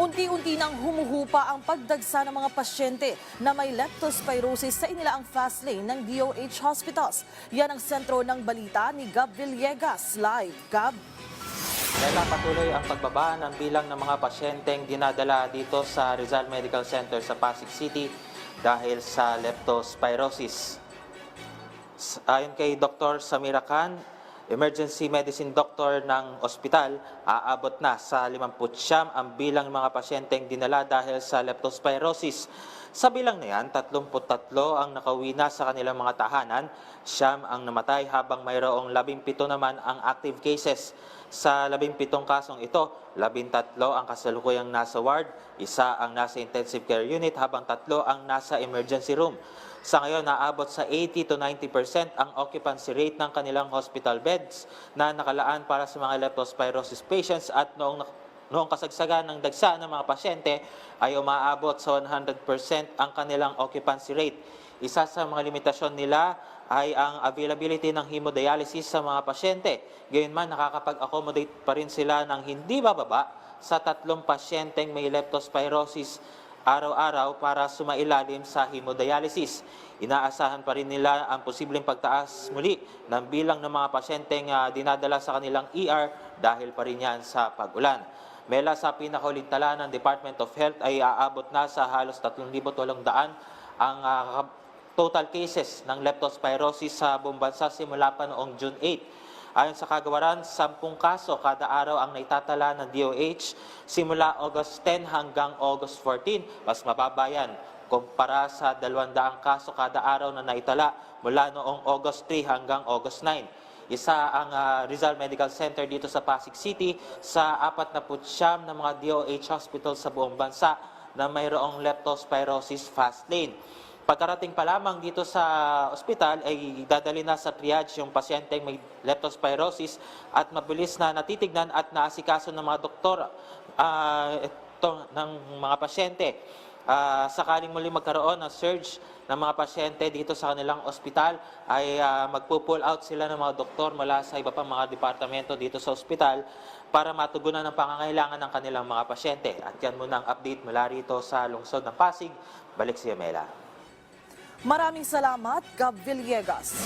Unti-unti nang humuhupa ang pagdagsa ng mga pasyente na may leptospirosis sa inilaang fast lane ng DOH Hospitals. Yan ang sentro ng balita ni Gab Villegas. Live, Gab. Mela, patuloy ang pagbaba ng bilang ng mga pasyenteng dinadala dito sa Rizal Medical Center sa Pasig City dahil sa leptospirosis. Ayon kay Dr. Samira Khan, emergency medicine doctor ng ospital, aabot na sa 59 ang bilang ng mga pasyenteng dinala dahil sa leptospirosis. Sa bilang na yan, 33 ang nakauwi na sa kanilang mga tahanan, 9 ang namatay habang mayroong 17 naman ang active cases. Sa 17 kasong ito, 13 ang kasalukuyang nasa ward, 1 ang nasa intensive care unit habang 3 ang nasa emergency room. Sa ngayon, naabot sa 80 to 90% ang occupancy rate ng kanilang hospital beds na nakalaan para sa mga leptospirosis patients at noong kasagsagan ng dagsa ng mga pasyente ay umaabot sa 100% ang kanilang occupancy rate. Isa sa mga limitasyon nila ay ang availability ng hemodialysis sa mga pasyente. Gayunman, nakakapag-accommodate pa rin sila ng hindi bababa sa 3 pasyenteng may leptospirosis araw-araw para sumailalim sa hemodialysis. Inaasahan pa rin nila ang posibleng pagtaas muli ng bilang ng mga pasyenteng dinadala sa kanilang ER dahil pa rin yan sa pag-ulan. Mela, sa pinakahuling tala ng Department of Health ay aabot na sa halos 3,800 ang total cases ng leptospirosis sa buong bansa simula pa noong June 8. Ayon sa kagawaran, 10 kaso kada araw ang naitatala ng DOH simula August 10 hanggang August 14. Mas mababa yan kumpara sa 200 kaso kada araw na naitala mula noong August 3 hanggang August 9. Isa ang Rizal Medical Center dito sa Pasig City sa 49 na mga DOH hospitals sa buong bansa na mayroong leptospirosis fast lane. Pagkarating pa lamang dito sa ospital ay dadali na sa triage yung pasyenteng may leptospirosis at mabilis na natitignan at naasikaso ng mga doktor ng mga pasyente. Sakaling muli magkaroon ng surge ng mga pasyente dito sa kanilang ospital ay magpo-pull out sila ng mga doktor mula sa iba pang mga departamento dito sa ospital para matugunan ang pangangailangan ng kanilang mga pasyente. At yan muna ang update mula rito sa lungsod ng Pasig. Balik si Yamela. Maraming salamat, Gab Villegas.